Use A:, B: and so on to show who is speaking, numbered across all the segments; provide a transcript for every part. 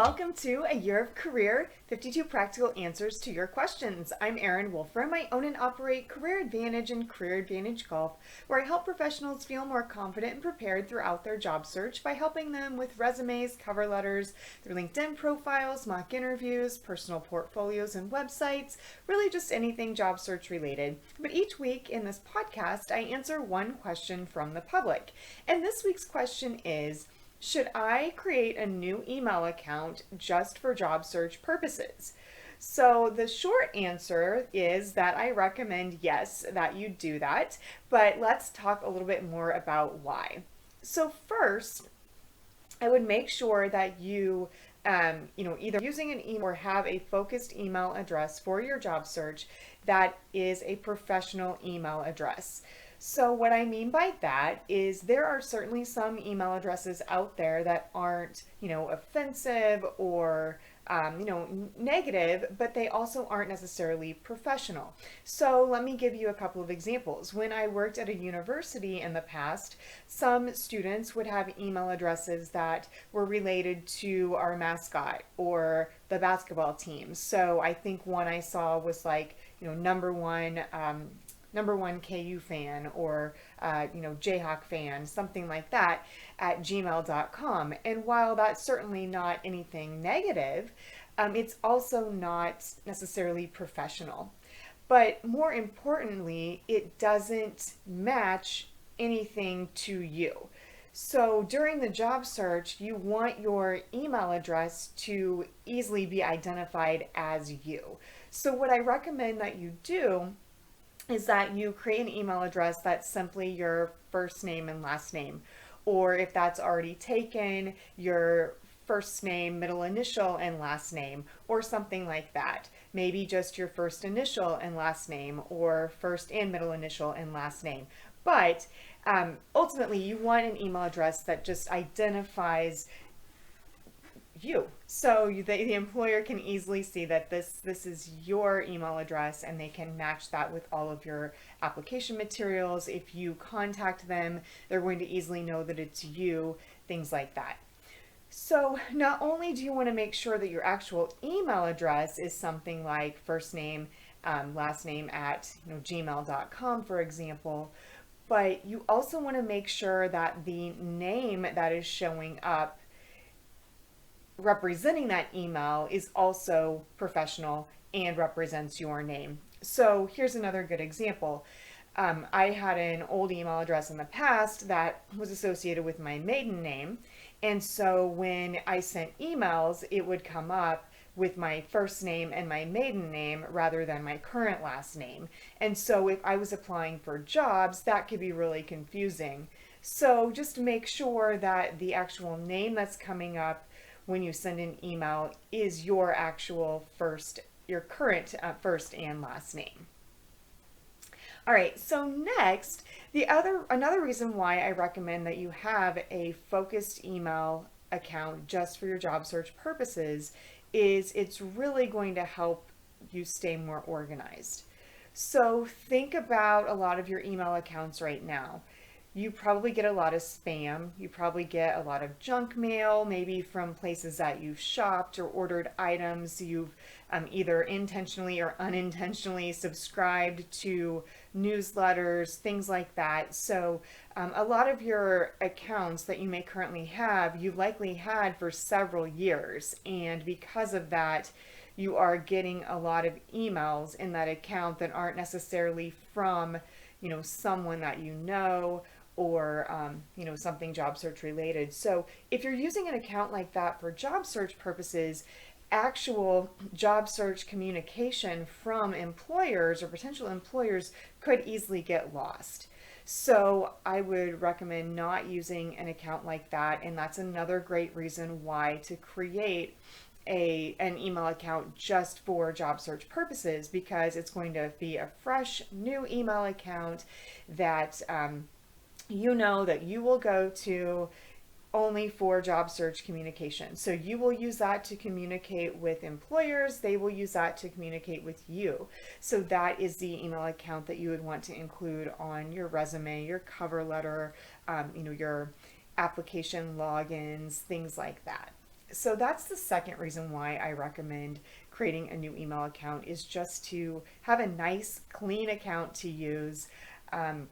A: Welcome to A Year of Career, 52 Practical Answers to Your Questions. I'm Erin Wolfram. I own and operate Career Advantage and Career Advantage Golf, where I help professionals feel more confident and prepared throughout their job search by helping them with resumes, cover letters, their LinkedIn profiles, mock interviews, personal portfolios and websites, really just anything job search related. But each week in this podcast, I answer one question from the public. And this week's question is, should I create a new email account just for job search purposes? So the short answer is that I recommend yes, that you do that, but let's talk a little bit more about why. So first, I would make sure that you either using an email or have a focused email address for your job search that is a professional email address. So what I mean by that is there are certainly some email addresses out there that aren't, offensive or, negative, but they also aren't necessarily professional. So let me give you a couple of examples. When I worked at a university in the past, some students would have email addresses that were related to our mascot or the basketball team. So I think one I saw was like, number one KU fan or, Jayhawk fan, something like that at gmail.com. And while that's certainly not anything negative, it's also not necessarily professional. But more importantly, it doesn't match anything to you. So during the job search, you want your email address to easily be identified as you. So what I recommend that you do is that you create an email address that's simply your first name and last name. Or if that's already taken, your first name, middle initial, and last name, or something like that. Maybe just your first initial and last name, or first and middle initial and last name. But ultimately, you want an email address that just identifies you. So the employer can easily see that this is your email address, and they can match that with all of your application materials. If you contact them, they're going to easily know that it's you, things like that. So not only do you want to make sure that your actual email address is something like first name, last name at gmail.com, for example, but you also want to make sure that the name that is showing up representing that email is also professional and represents your name. So here's another good example. I had an old email address in the past that was associated with my maiden name. And so when I sent emails, it would come up with my first name and my maiden name rather than my current last name. And so if I was applying for jobs, that could be really confusing. So just make sure that the actual name that's coming up when you send an email is your current first and last name. All right, so next, another reason why I recommend that you have a focused email account just for your job search purposes is it's really going to help you stay more organized. So think about a lot of your email accounts right now. You probably get a lot of spam. You probably get a lot of junk mail, maybe from places that you've shopped or ordered items. You've either intentionally or unintentionally subscribed to newsletters, things like that. So a lot of your accounts that you may currently have, you've likely had for several years. And because of that, you are getting a lot of emails in that account that aren't necessarily from, someone that you know, or something job search related. So if you're using an account like that for job search purposes, actual job search communication from employers or potential employers could easily get lost. So I would recommend not using an account like that, and that's another great reason why to create an email account just for job search purposes, because it's going to be a fresh new email account that that you will go to only for job search communication. So you will use that to communicate with employers. They will use that to communicate with you. So that is the email account that you would want to include on your resume, your cover letter, your application logins, things like that. So that's the second reason why I recommend creating a new email account, is just to have a nice, clean account to use. Um,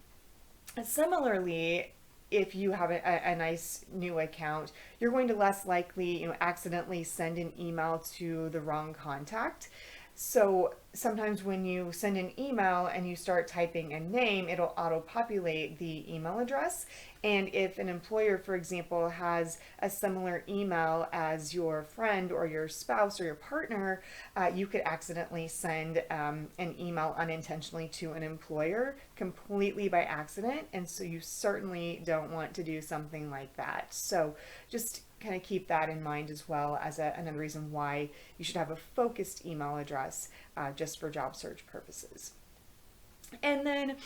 A: Similarly, if you have a nice new account, you're going to less likely, accidentally send an email to the wrong contact. So sometimes when you send an email and you start typing a name, it'll auto-populate the email address. And if an employer, for example, has a similar email as your friend or your spouse or your partner, you could accidentally send an email unintentionally to an employer completely by accident. And so you certainly don't want to do something like that. So just kind of keep that in mind as well as another reason why you should have a focused email address just for job search purposes. And then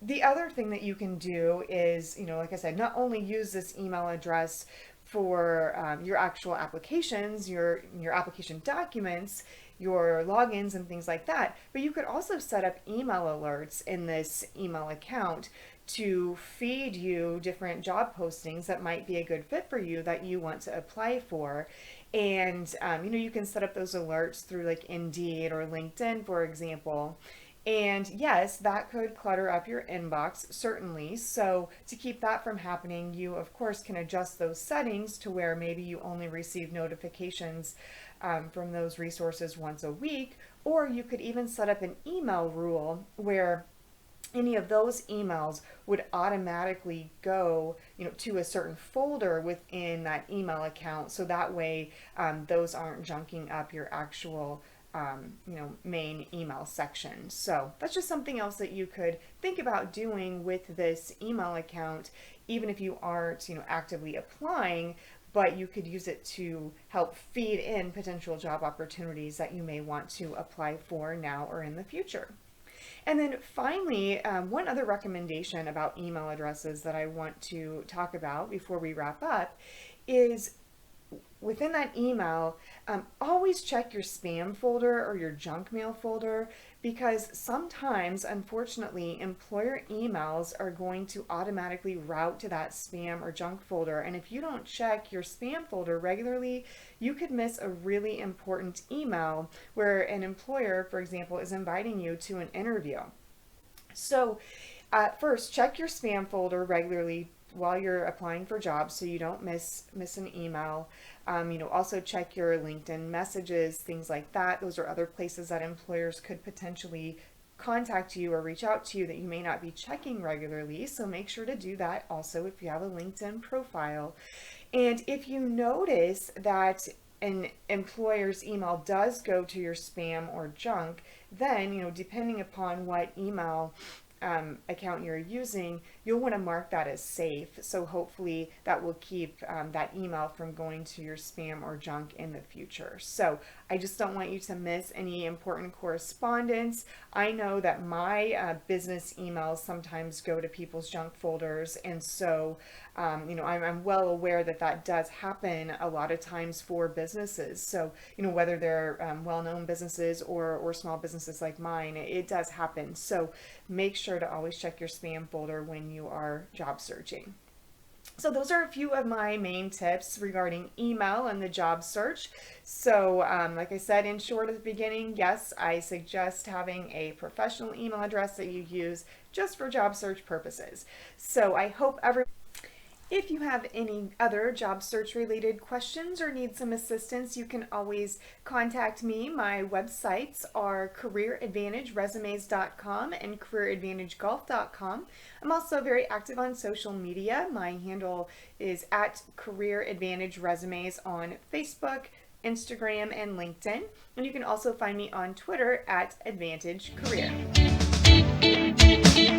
A: the other thing that you can do is, like I said, not only use this email address for your actual applications, your application documents, your logins and things like that, but you could also set up email alerts in this email account to feed you different job postings that might be a good fit for you that you want to apply for. And you can set up those alerts through like Indeed or LinkedIn, for example. And yes, that could clutter up your inbox, certainly. So to keep that from happening, you of course can adjust those settings to where maybe you only receive notifications from those resources once a week, or you could even set up an email rule where any of those emails would automatically go, to a certain folder within that email account. So that way, those aren't junking up your actual main email section. So that's just something else that you could think about doing with this email account, even if you aren't, actively applying, but you could use it to help feed in potential job opportunities that you may want to apply for now or in the future. And then finally, one other recommendation about email addresses that I want to talk about before we wrap up is within that email, always check your spam folder or your junk mail folder, because sometimes, unfortunately, employer emails are going to automatically route to that spam or junk folder. And if you don't check your spam folder regularly, you could miss a really important email where an employer, for example, is inviting you to an interview. So first, check your spam folder regularly while you're applying for jobs so you don't miss an email. Also check your LinkedIn messages, things like that. Those are other places that employers could potentially contact you or reach out to you that you may not be checking regularly. So make sure to do that also if you have a LinkedIn profile. And if you notice that an employer's email does go to your spam or junk, then, depending upon what email account you're using, you'll want to mark that as safe. So hopefully that will keep that email from going to your spam or junk in the future. So I just don't want you to miss any important correspondence. I know that my business emails sometimes go to people's junk folders, and so I'm well aware that that does happen a lot of times for businesses. So whether they're well-known businesses or small businesses like mine, it does happen. So make sure to always check your spam folder when you are job searching. So those are a few of my main tips regarding email and the job search. So like I said in short at the beginning, yes, I suggest having a professional email address that you use just for job search purposes. So I hope if you have any other job search related questions or need some assistance, you can always contact me. My websites are careeradvantageresumes.com and careeradvantagegolf.com. I'm also very active on social media. My handle is at careeradvantageresumes on Facebook, Instagram, and LinkedIn. And you can also find me on Twitter at AdvantageCareer.